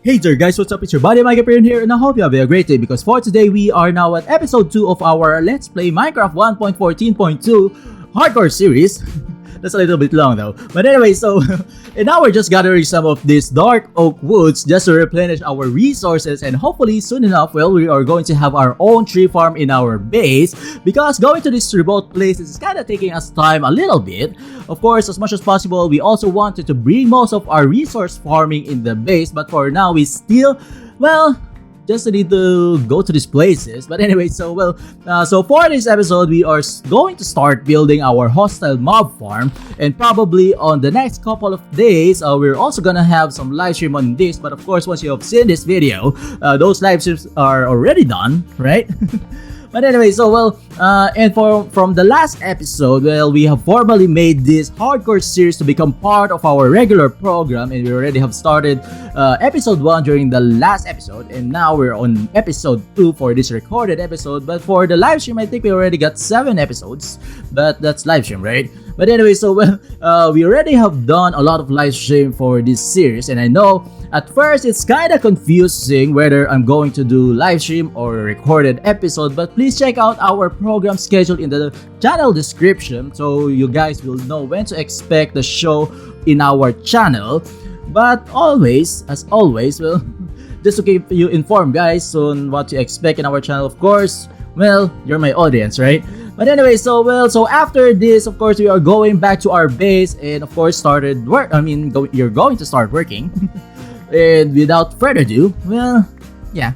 Hey there guys, what's up? It's your buddy mikeyperion here, and I hope you have a great day because for today we are now at episode 2 of our Let's Play Minecraft 1.14.2 Hardcore series. That's a little bit long though. But anyway, and now we're just gathering some of these dark oak woods just to replenish our resources, and hopefully soon enough, well, we are going to have our own tree farm in our base because going to this remote place is kind of taking us time a little bit. Of course, as much as possible, we also wanted to bring most of our resource farming in the base, but for now, we still, well, just need to go to these places. But anyway, so for this episode, we are going to start building our hostile mob farm, and probably on the next couple of days, we're also gonna have some live stream on this. But of course, once you have seen this video, those live streams are already done, right? But anyway, and from the last episode, well, we have formally made this hardcore series to become part of our regular program, and we already have started episode 1 during the last episode, and now we're on episode 2 for this recorded episode. But for the live stream, I think we already got 7 episodes, but that's live stream, right? But anyway, we already have done a lot of live stream for this series, and I know at first it's kind of confusing whether I'm going to do live stream or a recorded episode, but please check out our program schedule in the channel description so you guys will know when to expect the show in our channel. But always, as always, well, just to keep you informed guys on what to expect in our channel, of course, well, you're my audience, right? But anyway, so after this, of course, we are going back to our base and of course you're going to start working. And without further ado, well, yeah,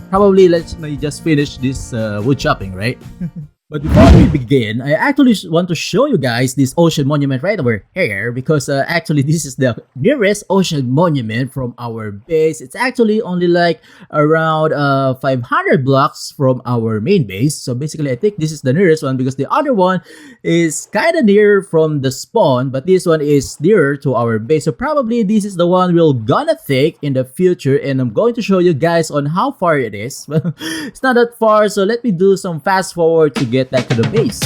probably let's just finish this wood chopping, right? But before we begin, I actually want to show you guys this ocean monument right over here because actually this is the nearest ocean monument from our base. It's actually only like around 500 blocks from our main base. So basically, I think this is the nearest one because the other one is kind of near from the spawn, but this one is nearer to our base. So probably this is the one we're gonna take in the future, and I'm going to show you guys on how far it is. Well, it's not that far, so let me do some fast forward to get back to the base.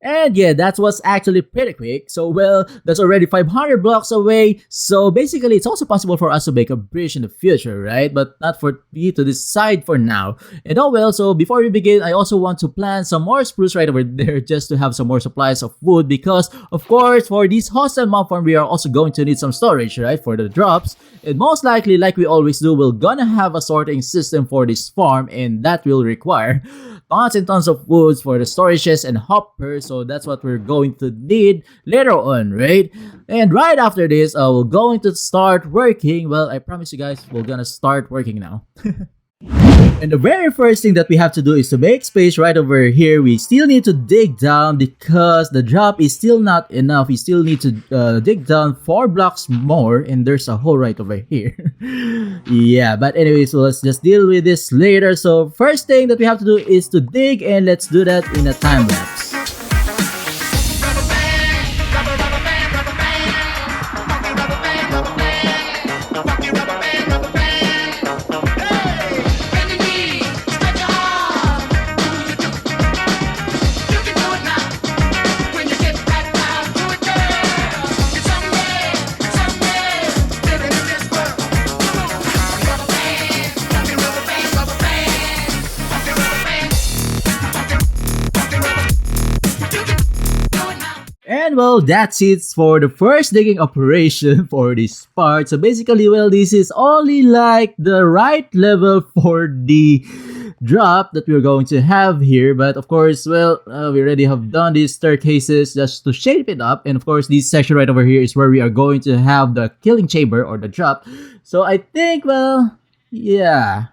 And yeah, that was actually pretty quick. So well, that's already 500 blocks away. So basically, it's also possible for us to make a bridge in the future, right? But not for you to decide for now. And oh well, so before we begin, I also want to plant some more spruce right over there just to have some more supplies of wood because, of course, for this hostile mob farm, we are also going to need some storage, right? For the drops. And most likely, like we always do, we're gonna have a sorting system for this farm, and that will require tons and tons of woods for the storages and hoppers. So that's what we're going to need later on, right? And right after this, we're going to start working. Well, I promise you guys, we're gonna start working now. And the very first thing that we have to do is to make space right over here. We still need to dig down because the drop is still not enough. We still need to dig down 4 blocks more, and there's a hole right over here. Yeah, but anyway, so let's just deal with this later. So first thing that we have to do is to dig, and let's do that in a time lapse. And well, that's it for the first digging operation for this part. So basically, well, this is only like the right level for the drop that we're going to have here. But of course, well, we already have done these staircases just to shape it up. And of course, this section right over here is where we are going to have the killing chamber or the drop. So I think, well, yeah.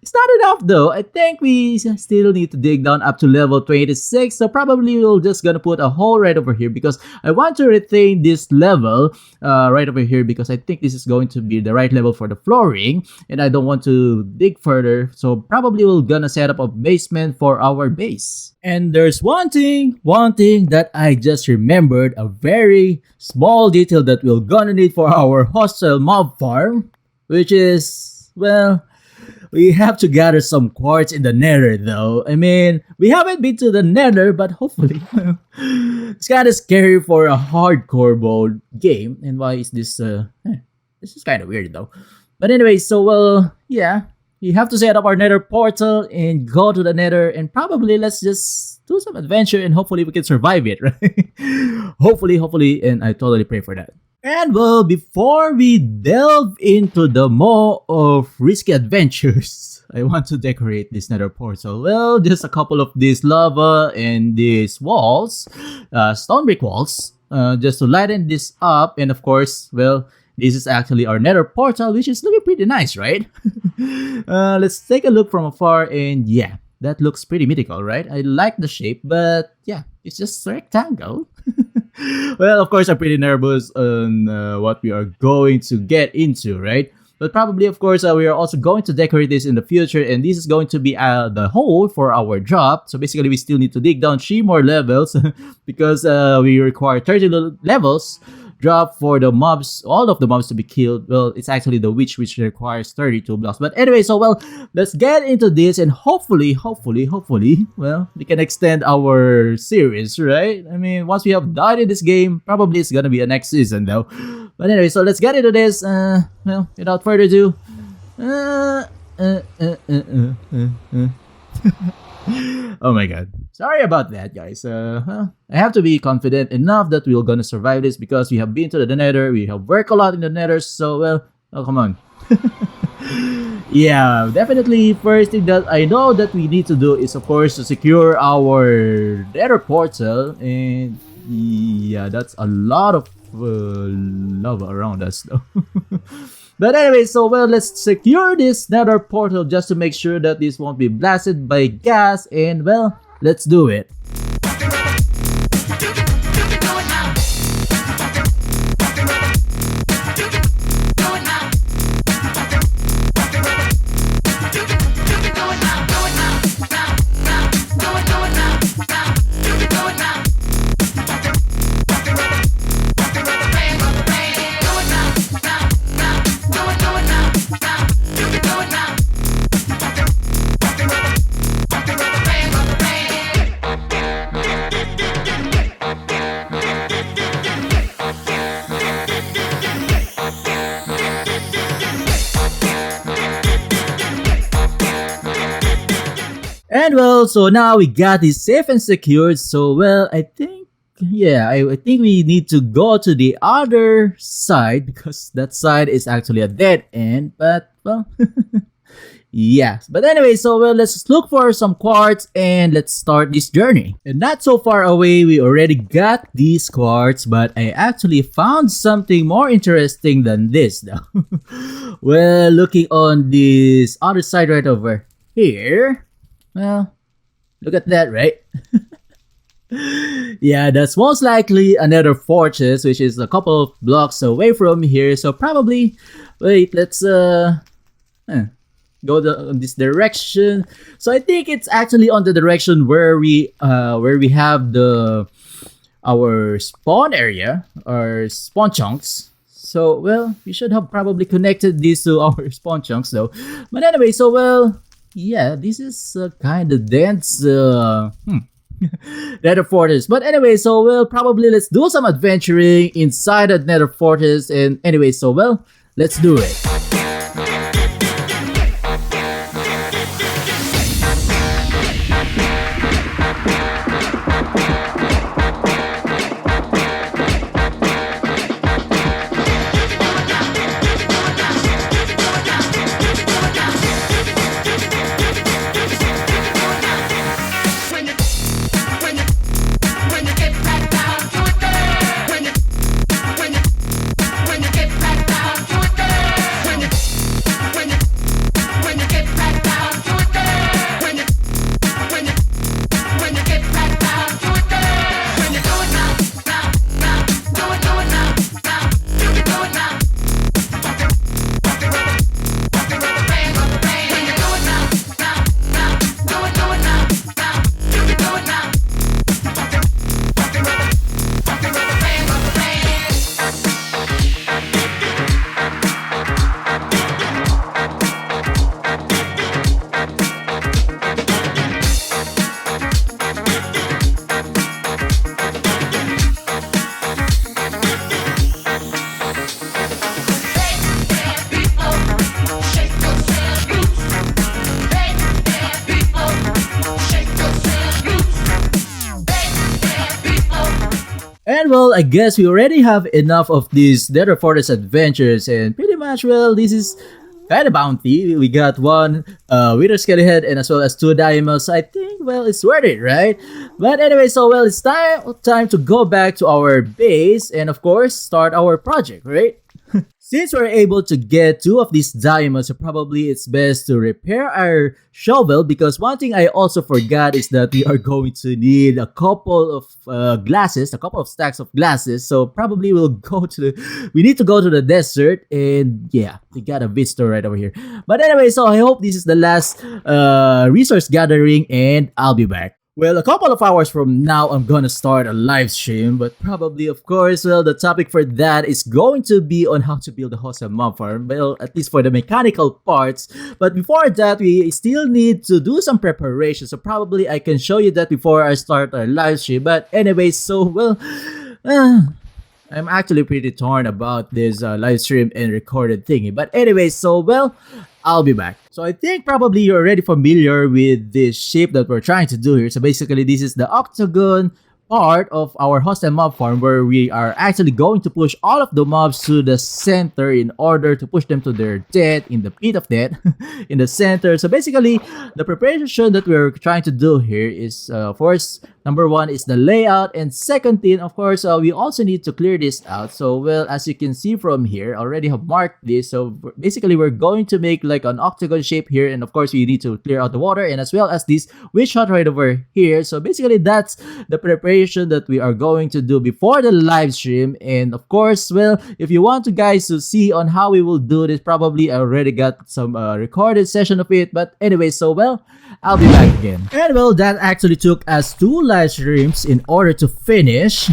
It's not enough though. I think we still need to dig down up to level 26. So probably we'll just gonna put a hole right over here because I want to retain this level right over here because I think this is going to be the right level for the flooring, and I don't want to dig further. So probably we're gonna set up a basement for our base. And there's one thing that I just remembered, a very small detail that we're gonna need for our hostile mob farm, which is, well, We have to gather some quartz in the Nether, though. I mean, we haven't been to the Nether, but hopefully, it's kind of scary for a hardcore mode game. And why is this? This is kind of weird, though. But anyway, so yeah, we have to set up our Nether portal and go to the Nether, and probably let's just do some adventure, and hopefully we can survive it, right? hopefully, and I totally pray for that. And well, before we delve into the more of risky adventures, I want to decorate this Nether portal. Well, just a couple of these lava and these walls, stone brick walls, just to lighten this up. And of course, well, this is actually our Nether portal, which is looking pretty nice, right? Let's take a look from afar, and yeah, that looks pretty mythical, right? I like the shape, but yeah, it's just a rectangle. Well, of course, I'm pretty nervous on what we are going to get into, right? But probably, of course, we are also going to decorate this in the future, and this is going to be the hole for our drop. So basically, we still need to dig down 3 more levels because we require 30 levels drop for the mobs, all of the mobs to be killed. Well, it's actually the witch which requires 32 blocks. But anyway, so well, let's get into this, and hopefully, well, we can extend our series, right? I mean, once we have died in this game, probably it's gonna be a next season though. But anyway, so let's get into this. Well, without further ado, oh my god. Sorry about that, guys. Well, I have to be confident enough that we're gonna survive this because we have been to the Nether, we have worked a lot in the Nether, so well, oh come on. Yeah, definitely first thing that I know that we need to do is of course to secure our Nether portal, and yeah, that's a lot of lava around us though. But anyway, so well, let's secure this Nether portal just to make sure that this won't be blasted by gas, and well, let's do it. And well, so now we got this safe and secured. So well, I think, yeah, I think we need to go to the other side because that side is actually a dead end. But well, yeah. But anyway, so well, let's look for some quartz and let's start this journey. And not so far away, we already got these quartz, but I actually found something more interesting than this though. Well, looking on this other side right over here. Well, look at that, right? Yeah, that's most likely another fortress, which is a couple of blocks away from here. So probably, wait, let's go this direction. So I think it's actually on the direction where we have our spawn area, our spawn chunks. So well, we should have probably connected these to our spawn chunks though. But anyway, so well. Yeah, this is kind of dense Nether fortress. But anyway, so well, probably let's do some adventuring inside the Nether fortress. And anyway, so well, let's do it. And well, I guess we already have enough of these Nether Forest adventures, and pretty much, well, this is kind of bounty. We got one Wither Skelly Head and as well as two diamonds. I think, well, it's worth it, right? But anyway, so well, it's time to go back to our base and of course start our project, right? Since we're able to get two of these diamonds, so probably it's best to repair our shovel, because one thing I also forgot is that we are going to need a couple of glasses, a couple of stacks of glasses. So probably we need to go to the desert, and yeah, we got a visitor right over here. But anyway, so I hope this is the last resource gathering, and I'll be back. Well, a couple of hours from now, I'm gonna start a live stream, but probably, of course, well, the topic for that is going to be on how to build a hostel mob farm, well, at least for the mechanical parts. But before that, we still need to do some preparation, so probably I can show you that before I start our live stream. But anyway, so, well, I'm actually pretty torn about this live stream and recorded thingy. But anyway, so, well, I'll be back. So I think probably you're already familiar with this shape that we're trying to do here. So basically, this is the octagon part of our hostile mob farm, where we are actually going to push all of the mobs to the center in order to push them to their death in the pit of death in the center. So basically, the preparation that we're trying to do here is first, number one is the layout, and second thing, of course, we also need to clear this out. So well, as you can see from here, I already have marked this. So basically, we're going to make like an octagon shape here, and of course we need to clear out the water, and as well as this witch hut right over here. So basically, that's the preparation that we are going to do before the live stream. And of course, well, if you want to guys to see on how we will do this, probably I already got some recorded session of it. But anyway, so well, I'll be back again. And well, that actually took us 2 live streams in order to finish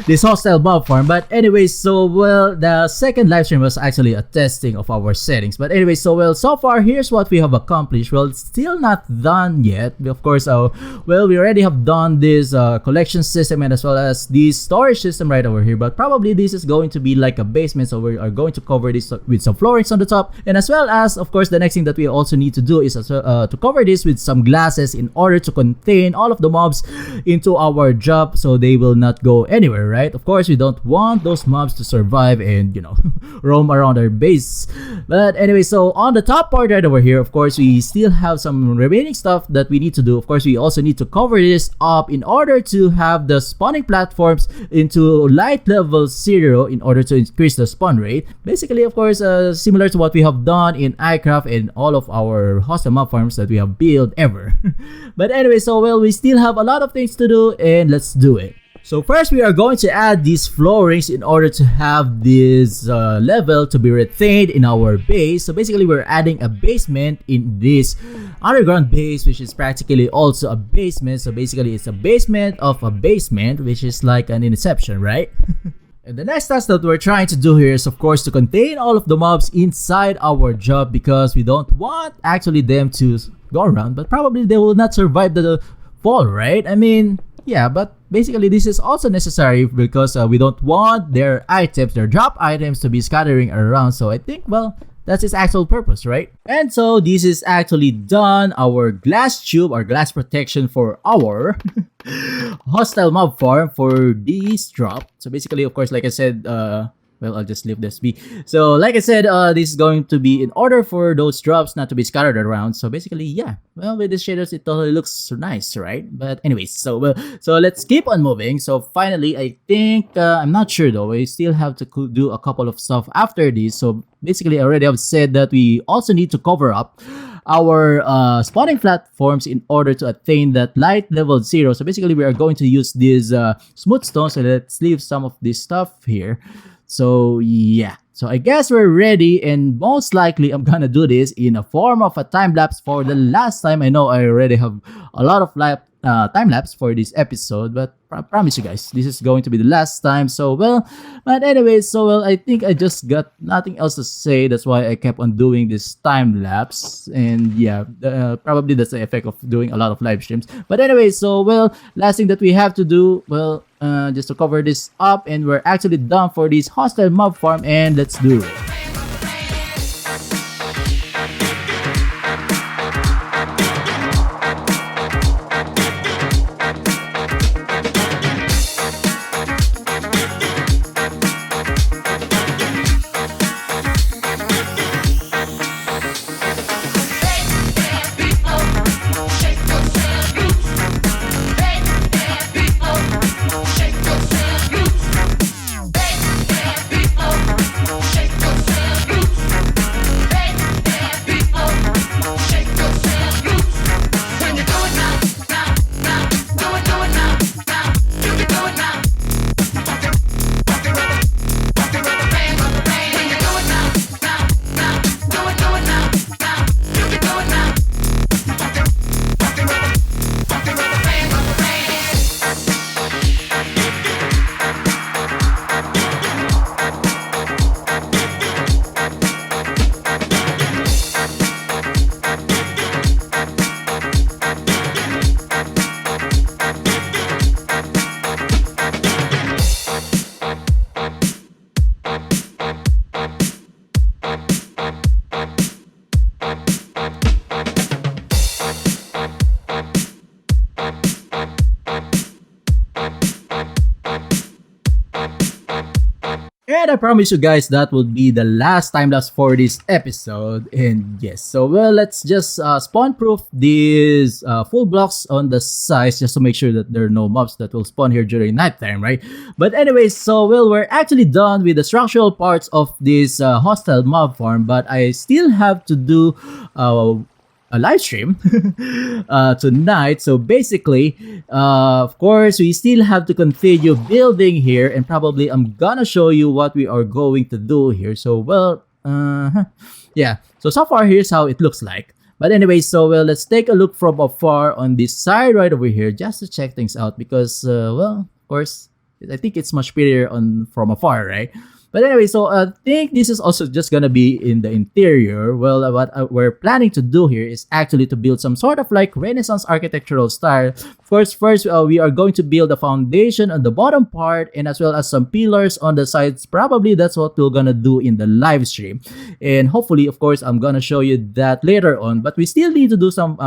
this hostile mob farm. But anyway, so well, the second live stream was actually a testing of our settings. But anyway, so well, so far here's what we have accomplished. Well, it's still not done yet. Of course, well, we already have done this collection system and as well as the storage system right over here. But probably this is going to be like a basement, so we are going to cover this with some floorings on the top, and as well as, of course, the next thing that we also need to do is to cover this with some glasses in order to contain all of the mobs into our job, so they will not go anywhere, right? Of course, we don't want those mobs to survive and, you know, roam around our base. But anyway, so on the top part right over here, of course, we still have some remaining stuff that we need to do. Of course, we also need to cover this up in order to have the spawning platforms into light level 0 in order to increase the spawn rate. Basically, of course, similar to what we have done in iCraft and all of our hostile mob farms that we have built ever. But anyway, so well, we still have a lot of things to do, and let's do it. So first, we are going to add these floorings in order to have this level to be retained in our base. So basically, we're adding a basement in this underground base, which is practically also a basement. So basically, it's a basement of a basement, which is like an inception, right? And the next task that we're trying to do here is, of course, to contain all of the mobs inside our job, because we don't want actually them to go around, but probably they will not survive the fall, right? I mean, yeah, but basically this is also necessary because we don't want their items, their drop items, to be scattering around. So I think, well, that's its actual purpose, right? And so this is actually done, our glass tube, our glass protection for our hostile mob farm for this drop. So basically, of course, like I said, well, I'll just leave this be. So like I said, this is going to be in order for those drops not to be scattered around. So basically, yeah, well, with the shaders, it totally looks nice, right? But anyways, so let's keep on moving. So finally, I think, I'm not sure though, we still have to do a couple of stuff after this. So basically, I already have said that we also need to cover up our spawning platforms in order to attain that light level 0. So basically, we are going to use this smooth stone. So let's leave some of this stuff here. So yeah, so I guess we're ready, and most likely I'm gonna do this in a form of a time lapse for the last time. I know I already have a lot of time lapse for this episode, but I promise you guys, this is going to be the last time. So well, but anyway, so well, I think I just got nothing else to say. That's why I kept on doing this time lapse, and yeah, probably that's the effect of doing a lot of live streams. But anyway, so well, last thing that we have to do, well, just to cover this up, and we're actually done for this hostile mob farm, and let's do it. And I promise you guys that would be the last time lapse for this episode. And yes, so well, let's just spawn proof these full blocks on the sides just to make sure that there are no mobs that will spawn here during nighttime, right? But anyways, so well, we're actually done with the structural parts of this hostile mob farm, but I still have to do a live stream tonight. So basically, of course, we still have to continue building here, and probably I'm gonna show you what we are going to do here. So well, yeah. So far, here's how it looks like. But anyway, so well, let's take a look from afar on this side right over here just to check things out because, well, of course, I think it's much prettier from afar, right? But anyway, so I think this is also just gonna be in the interior. Well, what we're planning to do here is actually to build some sort of like Renaissance architectural style. First, we are going to build a foundation on the bottom part and as well as some pillars on the sides. Probably that's what we're gonna do in the live stream. And hopefully, of course, I'm gonna show you that later on. But we still need to do some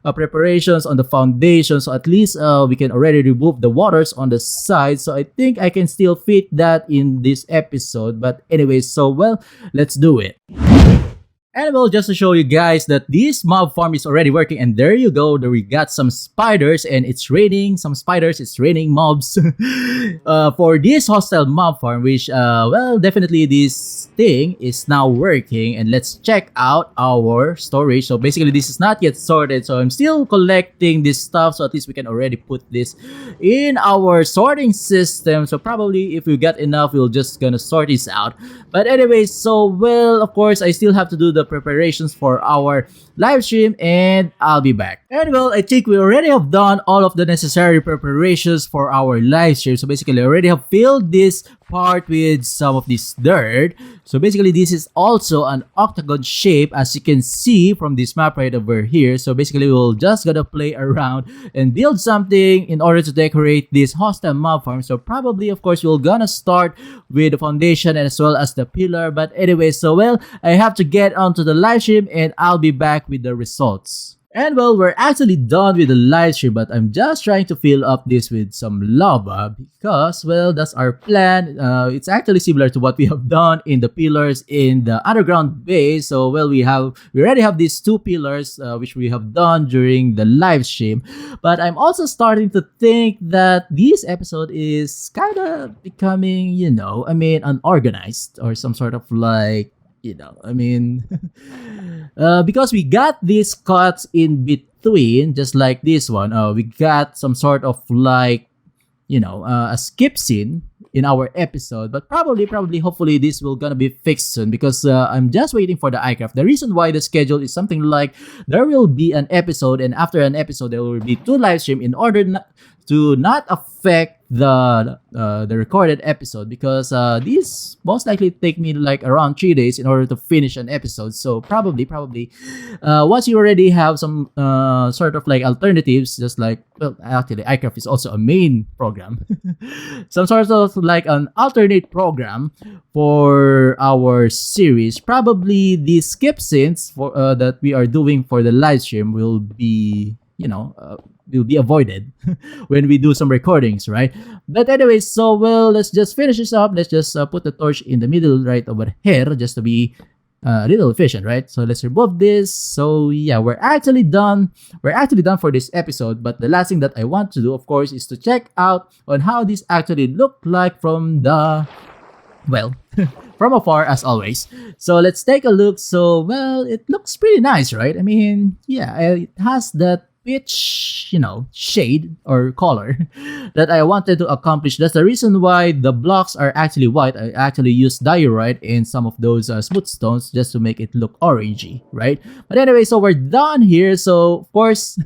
preparations on the foundation. So at least we can already remove the waters on the side. So I think I can still fit that in this episode. But anyway, so well, let's do it. And well, just to show you guys that this mob farm is already working, and there you go, there we got some spiders and it's raining some spiders, it's raining mobs for this hostile mob farm, which well, definitely this thing is now working. And let's check out our storage. So basically this is not yet sorted, so I'm still collecting this stuff, so at least we can already put this in our sorting system. So probably if we get enough, we'll just gonna sort this out. But anyway, so well, of course, I still have to do the preparations for our live stream, and I'll be back. And well, I think we already have done all of the necessary preparations for our live stream. So basically, I already have filled this part with some of this dirt. So basically, this is also an octagon shape, as you can see from this map right over here. So basically, we'll just gonna play around and build something in order to decorate this hostile mob farm. So probably, of course, we're gonna start with the foundation as well as the pillar. But anyway, so well, I have to get onto the live stream and I'll be back with the results. And well, we're actually done with the live stream, but I'm just trying to fill up this with some lava because, well, that's our plan. It's actually similar to what we have done in the pillars in the underground base. So, well, we already have these two pillars, which we have done during the live stream. But I'm also starting to think that this episode is kind of becoming, you know, I mean, unorganized or some sort of like, you know, I mean, because we got these cuts in between, just like this one. We got some sort of like, you know, a skip scene in our episode, but probably, hopefully, this will gonna be fixed soon because I'm just waiting for the iCraft. The reason why the schedule is something like there will be an episode, and after an episode, there will be 2 live stream in order to not affect the recorded episode, because these most likely take me like around 3 days in order to finish an episode. So probably once you already have some sort of like alternatives, just like, well, actually iCraft is also a main program, some sort of like an alternate program for our series. Probably the skip scenes for that we are doing for the live stream will be, you know, will be avoided when we do some recordings, right? But anyway, so well, let's just finish this up. Let's just put the torch in the middle right over here just to be a little efficient, right? So let's remove this. So yeah, we're actually done for this episode. But the last thing that I want to do, of course, is to check out on how this actually looked like from the, well, from afar, as always. So let's take a look. So, well, it looks pretty nice, right? I mean, yeah, it has that pitch, you know, shade or color that I wanted to accomplish. That's the reason why the blocks are actually white. I actually used diorite in some of those smooth stones just to make it look orangey, right? But anyway, so we're done here. So of course,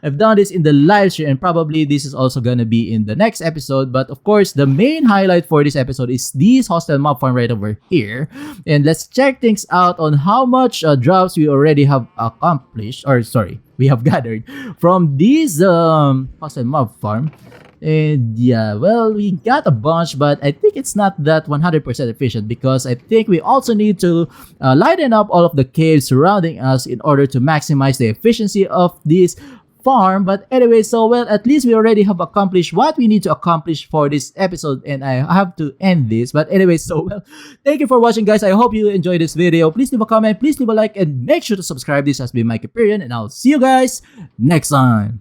I've done this in the live stream, and probably this is also gonna be in the next episode. But of course, the main highlight for this episode is this hostile mob farm right over here. And let's check things out on how much drops we already have accomplished, or sorry, we have gathered from this hostile mob farm. And yeah, well, we got a bunch, but I think it's not that 100% efficient because I think we also need to lighten up all of the caves surrounding us in order to maximize the efficiency of this farm. But anyway, so well, at least we already have accomplished what we need to accomplish for this episode, and I have to end this. But anyway, so well, thank you for watching, guys. I hope you enjoyed this video. Please leave a comment, please leave a like, and make sure to subscribe. This has been Mikey Perion, and I'll see you guys next time.